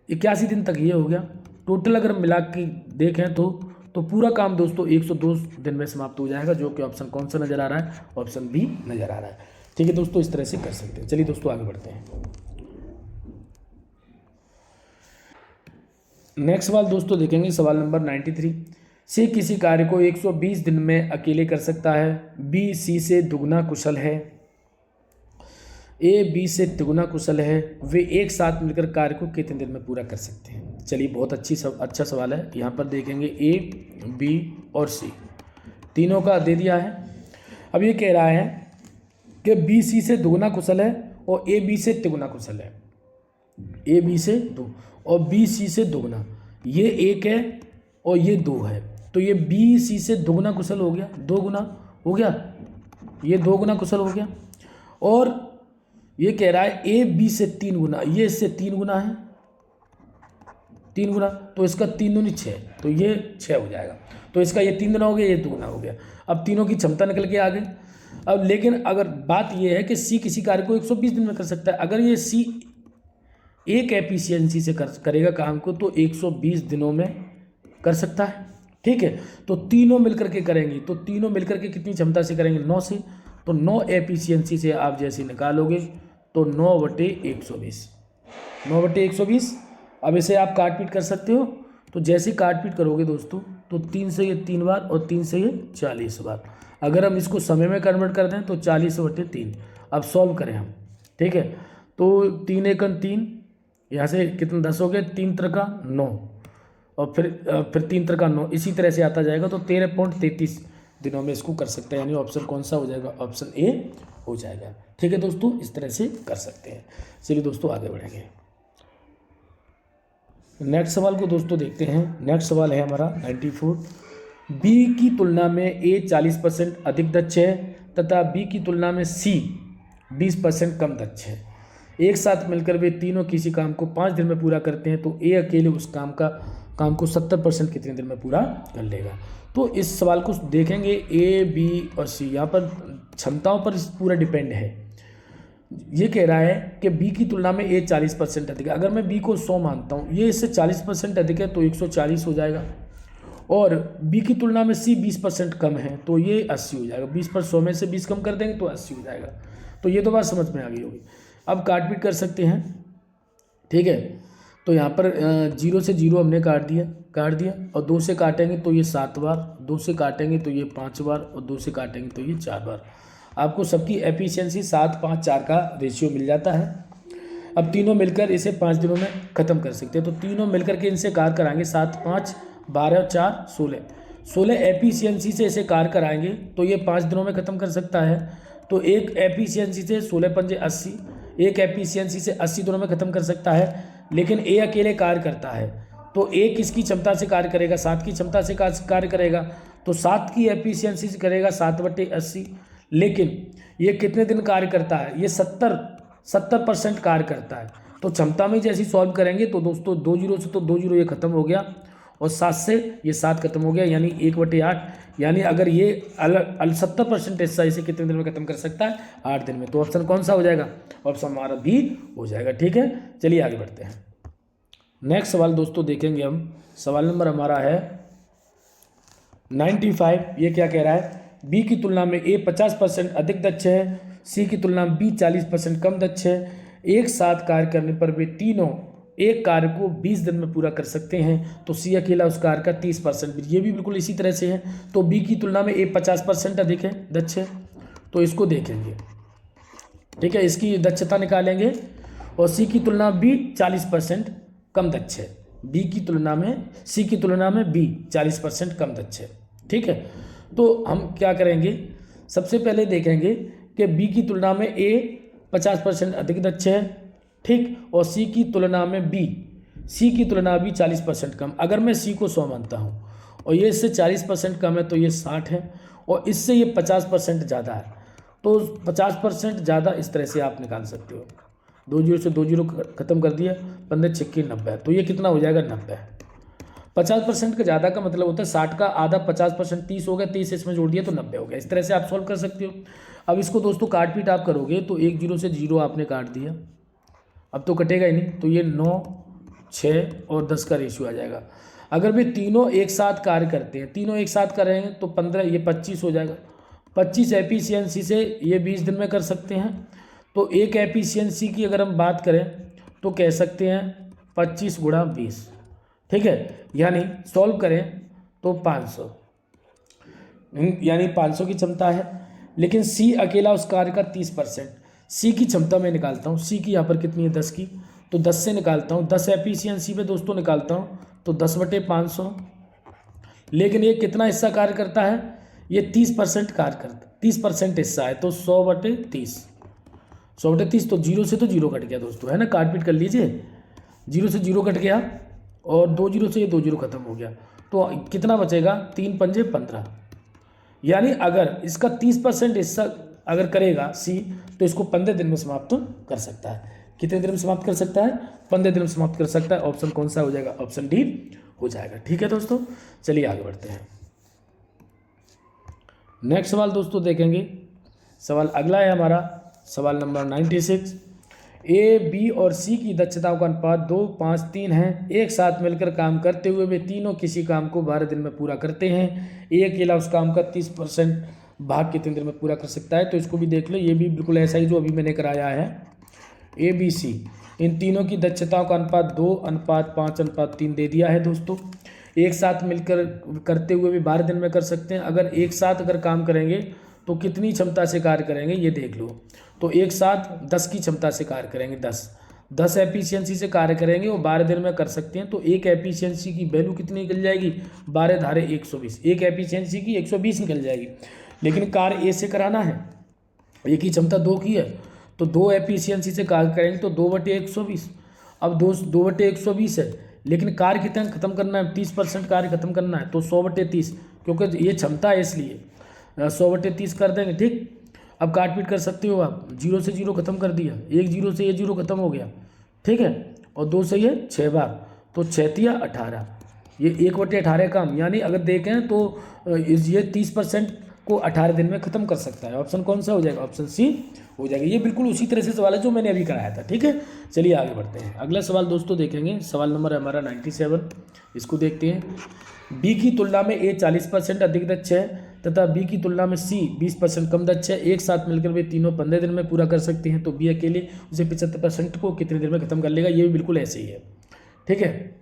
81 दिन तक ये हो गया। टोटल अगर मिला के देखें तो पूरा काम दोस्तों 102 दिन में समाप्त हो जाएगा, जो कि ऑप्शन कौन सा नज़र आ रहा है, ऑप्शन बी नज़र आ रहा है। ठीक है दोस्तों, इस तरह से कर सकते हैं। चलिए दोस्तों आगे बढ़ते हैं। नेक्स्ट सवाल दोस्तों देखेंगे, सवाल नंबर 93 से किसी कार्य को 120 दिन में अकेले कर सकता है। बी सी से दुगना कुशल है, ए बी से तिगुना कुशल है, वे एक साथ मिलकर कार्य को कितने दिन में पूरा कर सकते हैं। चलिए बहुत अच्छा सवाल है। यहाँ पर देखेंगे ए बी और सी तीनों का दे दिया है। अब ये कह रहा है कि बी सी से दुगना कुशल है और ए बी से तिगुना कुशल है। ए बी से 2 और बी सी से दुगना, ये 1 है और ये 2 है, तो ये बी सी से दुगना कुशल हो गया, 2 गुना हो गया, ये 2 गुना कुशल हो गया। और ये कह रहा है ए बी से 3 गुना, ये इससे 3 गुना है, 3 गुना, तो इसका 3 दूनी 6, तो ये 6 हो जाएगा। तो इसका ये 3 गुना हो गया, ये 2 गुना हो गया। अब तीनों की क्षमता निकल के आ गई। अब लेकिन अगर बात ये है कि सी किसी कार्य को 120 दिन में कर सकता है। अगर ये सी एक एफिशिएंसी से करेगा काम को तो 120 दिनों में कर सकता है, ठीक है। तो तीनों मिलकर के करेंगे, तो तीनों मिलकर के कितनी क्षमता से करेंगे, 9 से। तो 9 एफिशिएंसी से आप जैसे निकालोगे तो 9/120, 9/120। अब इसे आप काट पीट कर सकते हो। तो जैसे काट पीट करोगे दोस्तों तो 3 से ये 3 बार और 3 से ये 40 बार। अगर हम इसको समय में कन्वर्ट कर दें तो 40/3। अब सॉल्व करें हम, ठीक है। तो 3 × 1 = 3, यहाँ से कितना 10 हो गए, 3 × 3 = 9 और फिर 3 × 3 = 9, इसी तरह से आता जाएगा। तो 13.33 दिनों में इसको कर सकते हैं, यानी ऑप्शन कौन सा हो जाएगा, ऑप्शन ए हो जाएगा। ठीक है दोस्तों, इस तरह से कर सकते हैं। चलिए दोस्तों आगे बढ़ेंगे। नेक्स्ट सवाल को दोस्तों देखते हैं। नेक्स्ट सवाल है हमारा 94। बी की तुलना में ए 40% अधिक दक्ष है तथा बी की तुलना में सी 20% कम दक्ष है। एक साथ मिलकर वे तीनों किसी काम को 5 दिन में पूरा करते हैं, तो ए अकेले उस काम को 70% कितने दिन में पूरा कर लेगा। तो इस सवाल को देखेंगे, ए बी और सी यहाँ पर क्षमताओं पर पूरा डिपेंड है। ये कह रहा है कि बी की तुलना में ए 40% अधिक है। अगर मैं बी को 100 मानता हूँ, ये इससे 40% अधिक है तो 140 हो जाएगा। और बी की तुलना में सी 20% कम है तो ये 80 हो जाएगा। 20 पर 100 में से 20 कम कर देंगे तो 80 हो जाएगा। तो ये तो बात समझ में आ गई होगी। अब काट पीट कर सकते हैं, ठीक है। तो यहाँ पर 0 से 0 हमने काट दिया और 2 से काटेंगे तो ये 7 बार, 2 से काटेंगे तो ये 5 बार और 2 से काटेंगे तो ये 4 बार। आपको सबकी एफिशिएंसी 7, 5, 4 का रेशियो मिल जाता है। अब तीनों मिलकर इसे 5 दिनों में ख़त्म कर सकते हैं। तो तीनों मिलकर के इनसे कार्य कराएंगे, 7, 5, 12 और 4, 16 एफिशिएंसी से इसे कार्य कराएंगे तो ये 5 दिनों में ख़त्म कर सकता है। तो एक एफिशिएंसी से 16 पंजे 80, एक एफिशिएंसी से 80 दिनों में ख़त्म कर सकता है। लेकिन ए अकेले कार्य करता है, तो ए किसकी क्षमता से कार्य करेगा, 7 की क्षमता से कार्य करेगा। तो 7 की एफिशिएंसी से करेगा 7/80। लेकिन ये कितने दिन कार्य करता है, ये 70% कार्य करता है। तो क्षमता में जैसे सॉल्व करेंगे तो दोस्तों 2 0 से तो 2 0 ये खत्म हो गया और 7 से ये 7 खत्म हो गया, यानी 1/8। यानी अगर ये 70% हिस्सा इसे कितने दिन में खत्म कर सकता है, 8 दिन में। तो ऑप्शन कौन सा हो जाएगा, ऑप्शन हमारा बी हो जाएगा। ठीक है, चलिए आगे बढ़ते हैं। नेक्स्ट सवाल दोस्तों देखेंगे हम। सवाल नंबर हमारा है 95। ये क्या कह रहा है, बी की तुलना में ए 50% अधिक दक्ष है, सी की तुलना में बी 40% कम दक्ष है। एक साथ कार्य करने पर वे तीनों एक कार्य को 20 दिन में पूरा कर सकते हैं, तो सी अकेला उस कार्य का 30%। ये भी बिल्कुल इसी तरह से है। तो बी की तुलना में ए 50% अधिक है, दक्ष है, तो इसको देखेंगे, ठीक है। इसकी दक्षता निकालेंगे और सी की तुलना बी 40% कम दक्ष है। बी की तुलना में सी की तुलना में बी 40% कम दक्ष है। ठीक है, तो हम क्या करेंगे, सबसे पहले देखेंगे कि बी की तुलना में ए 50% अधिक दक्ष है। ठीक, और सी की तुलना में बी 40% कम। अगर मैं सी को 100 मानता हूँ और ये इससे 40% कम है तो ये 60 है, और इससे ये 50% ज़्यादा है, तो 50% ज़्यादा इस तरह से आप निकाल सकते हो। 2 जीरो से 2 जीरो खत्म कर दिया, 15 छक्के 90, तो ये कितना हो जाएगा 90। 50% का ज़्यादा का मतलब होता है 60 का आधा 50%, 30 हो गया, 30 इसमें जोड़ दिया तो 90 हो गया। इस तरह से आप सॉल्व कर सकते हो। अब इसको दोस्तों काट पीट आप करोगे तो 1 जीरो से 0 आपने काट दिया, अब तो कटेगा ही नहीं, तो ये 9, 6 और 10 का रेशियो आ जाएगा। अगर वे तीनों एक साथ कार्य करते हैं, तीनों एक साथ करेंगे तो 15, ये 25 हो जाएगा। 25 एफिशिएंसी से ये 20 दिन में कर सकते हैं। तो एक एफिशिएंसी की अगर हम बात करें तो कह सकते हैं 25 गुणा 20। ठीक है, यानी सॉल्व करें तो 500, यानी 500 की क्षमता है। लेकिन सी अकेला उस कार्य का 30%। सी की क्षमता मैं निकालता हूँ, सी की यहाँ पर कितनी है 10 की, तो 10 से निकालता हूँ, 10 एफिशिएंसी पे दोस्तों निकालता हूँ तो 10/500। लेकिन ये कितना हिस्सा कार्य करता है, ये 30% कार्य करता, 30% हिस्सा है, तो 100/30। 100/30 तो 0 से तो 0 कट गया दोस्तों, है ना, काट पीट कर लीजिए। 0 से 0 कट गया और 2 जीरो से ये 2 जीरो खत्म हो गया, तो कितना बचेगा, 3 पंजे 15। यानी अगर इसका 30% हिस्सा अगर करेगा सी तो इसको 15 दिन में समाप्त कर सकता है। कितने दिन में समाप्त कर सकता है, 15 दिन में समाप्त कर सकता है। ऑप्शन कौन सा हो जाएगा, ऑप्शन डी हो जाएगा। ठीक है दोस्तों, चलिए आगे बढ़ते हैं। नेक्स्ट सवाल दोस्तों देखेंगे, सवाल अगला है हमारा सवाल नंबर 96। ए, बी और सी की दक्षताओं का अनुपात 2, 5, 3 है। एक साथ मिलकर काम करते हुए वे तीनों किसी काम को 12 दिन में पूरा करते हैं। ए अकेला उस काम का 30% भाग कितने दिन में पूरा कर सकता है, तो इसको भी देख लो। ये भी बिल्कुल ऐसा ही जो अभी मैंने कराया है। ए, बी, सी, इन तीनों की दक्षताओं का अनुपात 2:5:3 दे दिया है दोस्तों। एक साथ मिलकर करते हुए भी 12 दिन में कर सकते हैं। अगर एक साथ अगर काम करेंगे तो कितनी क्षमता से कार्य करेंगे ये देख लो। तो एक साथ 10 की क्षमता से कार्य करेंगे, 10 एफिशिएंसी से कार्य करेंगे और 12 दिन में कर सकते हैं। तो एक एफिशिएंसी की वैल्यू कितनी निकल जाएगी, 12 धारे 120, एक एफिशिएंसी की 120 निकल जाएगी। लेकिन कार्य ए से कराना है, ए की क्षमता 2 की है, तो 2 एफिशिएंसी से कार्य करेंगे तो 2/120। अब 2/120 है, लेकिन कार्य कितना खत्म करना है, 30% कार्य खत्म करना है, तो 100/30, क्योंकि ये क्षमता है इसलिए 100/30 कर देंगे। ठीक, अब काट पीट कर सकते हो आप, 0 से 0 खत्म कर दिया, 1 जीरो से ये 0 खत्म हो गया। ठीक है, और 2 से ये 6 बार, तो 6 × 18, ये 1/18 काम। यानी अगर देखें तो ये 30% को 18 दिन में खत्म कर सकता है। ऑप्शन कौन सा हो जाएगा, ऑप्शन सी हो जाएगा। ये बिल्कुल उसी तरह से सवाल है जो मैंने अभी कराया था। ठीक है, चलिए आगे बढ़ते हैं। अगला सवाल दोस्तों देखेंगे, सवाल नंबर है हमारा 97। इसको देखते हैं। बी की तुलना में ए 40% अधिक दक्ष है तथा बी की तुलना में सी 20% कम दक्ष है। एक साथ मिलकर वे तीनों 15 दिन में पूरा कर सकते हैं, तो बी अकेले उसे 75% को कितने दिन में खत्म कर लेगा। ये भी बिल्कुल ऐसे ही है। ठीक है,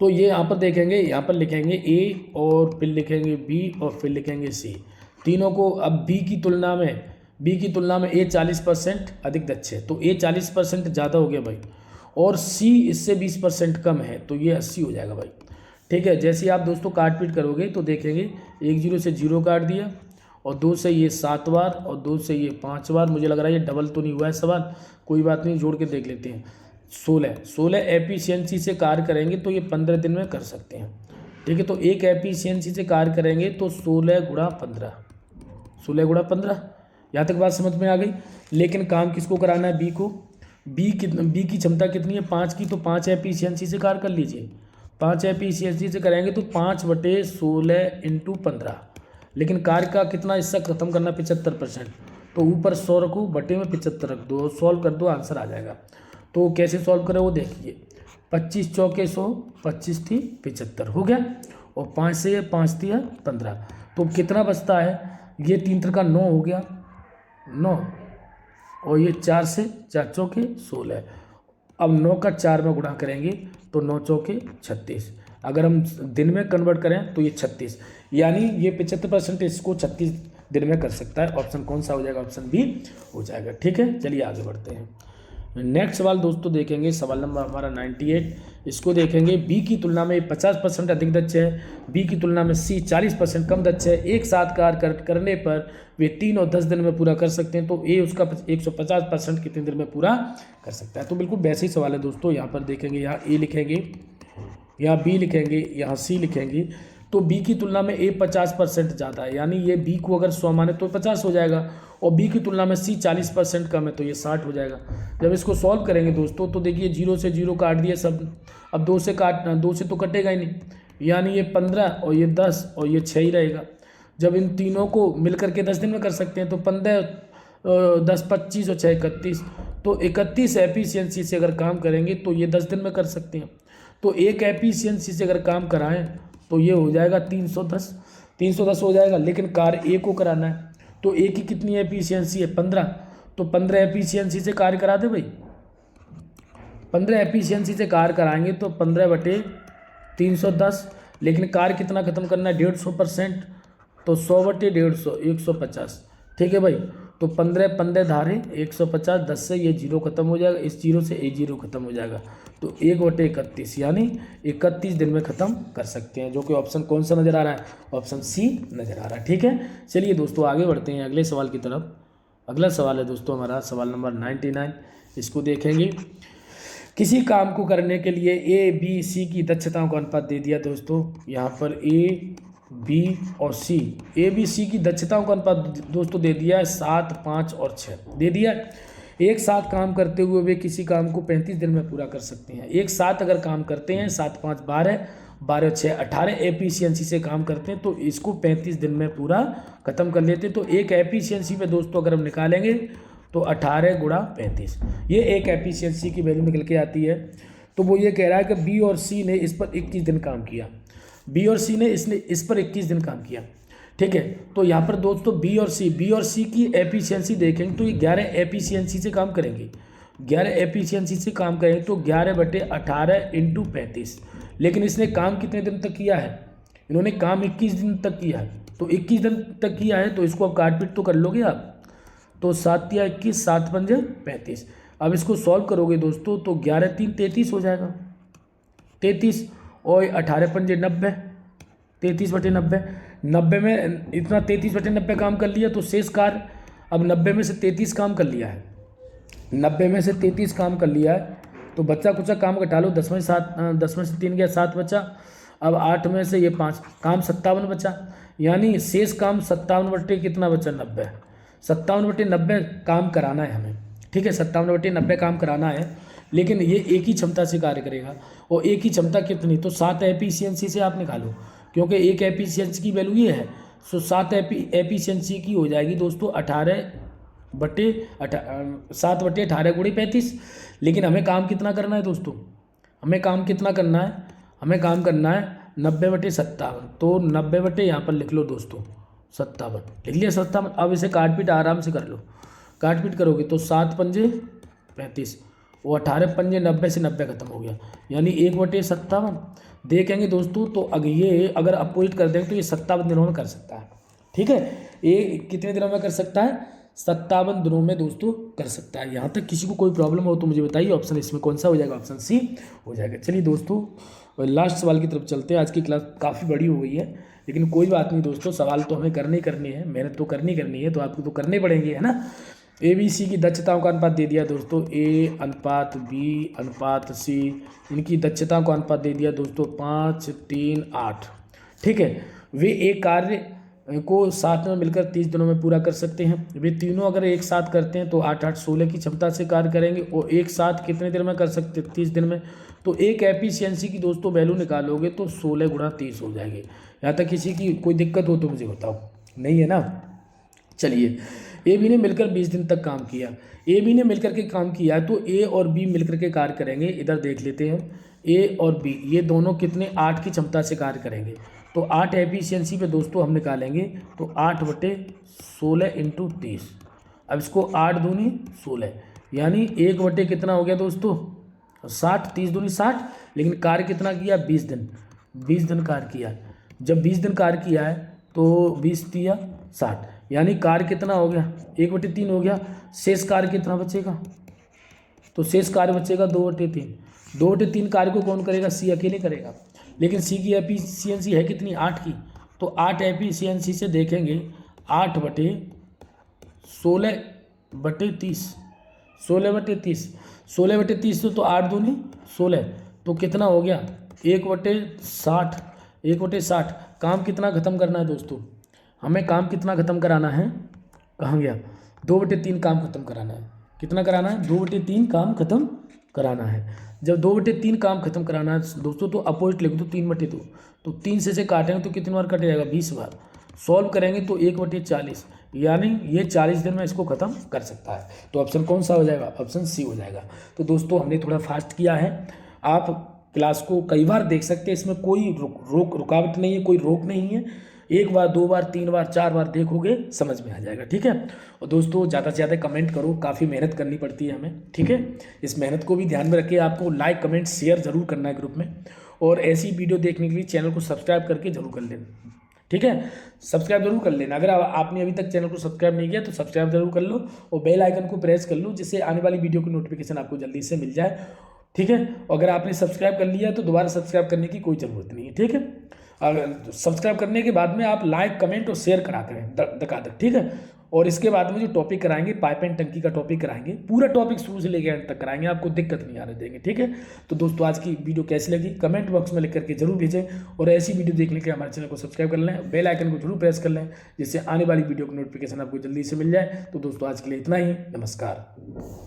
तो ये यहाँ पर देखेंगे, यहाँ पर लिखेंगे ए और फिर लिखेंगे बी और फिर लिखेंगे सी, तीनों को। अब बी की तुलना में ए 40% अधिक दक्ष है, तो ए 40% ज़्यादा हो गया भाई, और सी इससे 20% कम है, तो ये 80 हो जाएगा भाई। ठीक है, जैसे ही आप दोस्तों काट पीट करोगे तो देखेंगे 1 जीरो से 0 काट दिया, और 2 से ये 7 बार, और 2 से ये 5 बार। मुझे लग रहा है ये डबल तो नहीं हुआ है सवाल, कोई बात नहीं, जोड़ के देख लेते हैं। 16 एफिशिएंसी से कार्य करेंगे तो ये 15 दिन में कर सकते हैं। ठीक है, तो एक एफिशिएंसी से कार्य करेंगे तो 16 × 15, 16 × 15। यहाँ तक बात समझ में आ गई। लेकिन काम किसको कराना है, बी को। बी की क्षमता कितनी है, 5 की, तो 5 एफिशिएंसी से कार्य कर लीजिए। 5 एफिशिएंसी से करेंगे तो 5/16 × 15। लेकिन कार्य का कितना हिस्सा खत्म करना, 75%, तो ऊपर 100 रखो, बटे में 75 रख दो, सॉल्व कर दो, आंसर आ जाएगा। तो कैसे सॉल्व करें वो देखिए। 25 चौके 100, 25 थी 75 हो गया, और 5 से 5 थी 15, तो कितना बचता है, ये 3 3 का 9 हो गया, 9, और ये 4 से 4 चौके 16। अब 9 का 4 में गुणा करेंगे तो 9 चौके 36। अगर हम दिन में कन्वर्ट करें तो ये 36, यानी ये 75% इसको 36 दिन में कर सकता है। ऑप्शन कौन सा हो जाएगा, ऑप्शन बी हो जाएगा। ठीक है, चलिए आगे बढ़ते हैं। नेक्स्ट सवाल दोस्तों देखेंगे, सवाल नंबर हमारा 98। इसको देखेंगे, बी की तुलना में 50% अधिक दक्ष है, बी की तुलना में सी 40% कम दक्ष है, एक साथ कार्य करने पर वे 3 और 10 दिन में पूरा कर सकते हैं, तो ए उसका 150% कितने दिन में पूरा कर सकता है। तो बिल्कुल वैसे ही सवाल है दोस्तों। यहाँ पर देखेंगे, यहाँ ए लिखेंगे, यहाँ बी लिखेंगे, यहाँ सी लिखेंगे। तो बी की तुलना में ए 50% ज़्यादा है, यानी ये बी को अगर 100 माने तो 50 हो जाएगा, और बी की तुलना में सी 40% कम है तो ये 60 हो जाएगा। जब इसको सॉल्व करेंगे दोस्तों तो देखिए 0 से 0 काट दिए सब, अब 2 से तो कटेगा ही नहीं, यानी ये 15 और ये 10 और ये 6 ही रहेगा। जब इन तीनों को मिल करके 10 दिन में कर सकते हैं तो 15 10 25 और 6 31, तो 31 एफिशिएंसी से अगर काम करेंगे तो ये 10 दिन में कर सकते हैं। तो एक एफिशिएंसी से अगर काम कराएं तो ये हो जाएगा 310 हो जाएगा, लेकिन कार्य ए को कराना है तो ए की कितनी एफिशिएंसी है 15, तो 15 एफिशिएंसी से कार्य करा दे भाई। 15 एफिशिएंसी से कार्य कराएंगे तो 15/310, लेकिन कार्य कितना खत्म करना है 150%, तो 100/150 150। ठीक है भाई, तो 15 धारे 150, 10 से ये 0 खत्म हो जाएगा, इस 0 से ये 0 खत्म हो जाएगा, तो 1/31 यानी 31 दिन में ख़त्म कर सकते हैं, जो कि ऑप्शन कौन सा नज़र आ रहा है, ऑप्शन सी नज़र आ रहा है। ठीक है, चलिए दोस्तों आगे बढ़ते हैं अगले सवाल की तरफ। अगला सवाल है दोस्तों हमारा सवाल नंबर 99। इसको देखेंगे, किसी काम को करने के लिए ए बी सी की दक्षताओं का अनुपात दे दिया दोस्तों। यहाँ पर ए बी और सी, ए बी सी की दक्षताओं का अनुपात दोस्तों दे दिया है 7, 5 और 6 दे दिया है। एक साथ काम करते हुए वे किसी काम को 35 दिन में पूरा कर सकते हैं। एक साथ अगर काम करते हैं 7, 5, 12, 12, 6, 18 एफिशिएंसी से काम करते हैं तो इसको 35 दिन में पूरा खत्म कर लेते हैं। तो एक एफिशिएंसी में दोस्तों अगर हम निकालेंगे तो 18 गुणा 35, ये एक एफिशिएंसी की वैल्यू निकल के आती है। तो वो ये कह रहा है कि बी और सी ने इस पर 21 दिन काम किया, बी और सी ने इस पर 21 दिन काम किया। ठीक है, तो यहाँ पर दोस्तों बी और सी की एफिशिएंसी देखेंगे तो ये 11 एफिशिएंसी से काम करेंगे, 11 एफिशिएंसी से काम करेंगे तो 11/18 × 35। लेकिन इसने काम कितने दिन तक किया है, इन्होंने काम 21 दिन तक किया है, तो 21 दिन तक किया है तो इसको अब काट पीट तो कर लोगे आप, तो 7 या 21, 7 पंजे 35। अब इसको सॉल्व करोगे दोस्तों तो 11 3 33 हो जाएगा, 33 और 18 पंजे 90, 33/90। 90 में इतना 33/90 काम कर लिया तो शेष कार्य, अब 90 में से 33 काम कर लिया है, 90 में से 33 काम कर लिया है तो बच्चा कुछ काम घटा लो, 10 में से 3 गया 7 बचा, अब 8 में से ये 5 काम 57 बचा, यानी शेष काम 57 कितना बचा 90, 57/90 काम कराना है हमें। ठीक है, 57/90 काम कराना है, लेकिन ये एक ही क्षमता से कार्य करेगा, और एक ही क्षमता कितनी, तो 7 एफिशिएंसी से आप निकालो, क्योंकि एक एफिशिएंसी की वैल्यू ये है, सो 7 एफिशिएंसी की हो जाएगी दोस्तों 7/18 गुणे 35। लेकिन हमें काम कितना करना है दोस्तों, हमें काम कितना करना है, हमें काम करना है 90/57, तो 90 यहाँ पर लिख लो दोस्तों 57, लिख लिया 57। अब इसे काट पीट आराम से कर लो, काट पीट करोगे तो 7 पंजे 35, वो 18 पंजे 90 से 90 खत्म हो गया, यानी 1/57। देखेंगे दोस्तों तो अगर अपोजिट कर देंगे तो ये 57 दिनों में कर सकता है। ठीक है, ये कितने दिनों में कर सकता है, 57 दिनों में दोस्तों कर सकता है। यहाँ तक किसी को कोई प्रॉब्लम हो तो मुझे बताइए, ऑप्शन इसमें कौन सा हो जाएगा, ऑप्शन सी हो जाएगा। चलिए दोस्तों लास्ट सवाल की तरफ चलते हैं। आज की क्लास काफ़ी बड़ी हो गई है, लेकिन कोई बात नहीं दोस्तों, सवाल तो हमें करने है, मेहनत तो करनी है, तो आपको तो करने पड़ेंगे, है ना। ए बी सी की दक्षताओं का अनुपात दे दिया दोस्तों, ए अनुपात बी अनुपात सी, इनकी दक्षताओं का अनुपात दे दिया दोस्तों 5, 3, 8। ठीक है, वे एक कार्य को साथ में मिलकर 30 दिनों में पूरा कर सकते हैं। वे तीनों अगर एक साथ करते हैं तो 8, 8, 16 की क्षमता से कार्य करेंगे, और एक साथ कितने दिन में कर सकते हैं, 30 दिन में। तो एक एफिशिएंसी की दोस्तों वैल्यू निकालोगे तो 16 गुणा 30 हो जाएगी। यहाँ तक किसी की कोई दिक्कत हो तो मुझे बताओ, नहीं है ना। चलिए, ए बी ने मिलकर 20 दिन तक काम किया, ए बी ने मिलकर के काम किया तो ए और बी मिलकर के कार्य करेंगे। इधर देख लेते हैं, ए और बी ये दोनों कितने 8 की क्षमता से कार्य करेंगे, तो 8 एफिशिएंसी पे दोस्तों हम निकालेंगे तो 8/16 × 30। अब इसको 8 दूनी 16, यानी 1 कितना हो गया दोस्तों 60, 30 दूनी 60, लेकिन कार्य कितना किया 20 दिन, 20 दिन कार्य किया। जब 20 दिन कार्य किया है तो 20 × 60, यानी कार्य कितना हो गया 1/3 हो गया। शेष कार्य कितना बचेगा, तो शेष कार्य बचेगा 2/3। 2/3 कार्य को कौन करेगा? सी अकेले करेगा। लेकिन सी की एफिशिएंसी है कितनी? 8 की। तो 8 एफिशिएंसी से देखेंगे 8/16/30। 16/30 16/30 तो 8 दूनी 16, तो कितना हो गया? 1/60। 1/60 काम कितना खत्म करना है दोस्तों? हमें काम कितना खत्म कराना है? कहाँ गया? 2/3 काम खत्म कराना है। कितना कराना है? 2/3 काम खत्म कराना है। जब 2/3 काम खत्म कराना है दोस्तों, तो अपोजिट लिख दो 3/2। तो 3 से काटेंगे तो कितनी बार कट जाएगा? 20 बार। सॉल्व करेंगे तो 1/40, यानी ये 40 दिन में इसको खत्म कर सकता है। तो ऑप्शन कौन सा हो जाएगा? ऑप्शन सी हो जाएगा। तो दोस्तों हमने थोड़ा फास्ट किया है। आप क्लास को कई बार देख सकते हैं, इसमें कोई रुकावट नहीं है, कोई रोक नहीं है। 1 बार 2 बार 3 बार 4 बार देखोगे समझ में आ जाएगा। ठीक है। और दोस्तों ज़्यादा से ज़्यादा कमेंट करो, काफ़ी मेहनत करनी पड़ती है हमें। ठीक है। इस मेहनत को भी ध्यान में रखिए। आपको लाइक कमेंट शेयर ज़रूर करना है ग्रुप में, और ऐसी वीडियो देखने के लिए चैनल को सब्सक्राइब करके जरूर कर लेना। ठीक है, सब्सक्राइब जरूर कर लेना। अगर आपने अभी तक चैनल को सब्सक्राइब नहीं किया तो सब्सक्राइब जरूर कर लो, और बेल आइकन को प्रेस कर लो, जिससे आने वाली वीडियो की नोटिफिकेशन आपको जल्दी से मिल जाए। ठीक है। अगर आपने सब्सक्राइब कर लिया तो दोबारा सब्सक्राइब करने की कोई ज़रूरत नहीं है। ठीक है। अगर सब्सक्राइब करने के बाद में आप लाइक कमेंट और शेयर करा करें दकादक। ठीक है। और इसके बाद में जो टॉपिक कराएंगे, पाइप एंड टंकी का टॉपिक कराएंगे, पूरा टॉपिक शुरू से लेकर एंड तक कराएंगे, आपको दिक्कत नहीं आने देंगे। ठीक है। तो दोस्तों आज की वीडियो कैसी लगी कमेंट बॉक्स में लिख करके जरूर भेजें, और ऐसी वीडियो देखने के लिए हमारे चैनल को सब्सक्राइब कर लें, बेल आइकन को जरूर प्रेस कर लें, जिससे आने वाली वीडियो की नोटिफिकेशन आपको जल्दी से मिल जाए। तो दोस्तों आज के लिए इतना ही। नमस्कार।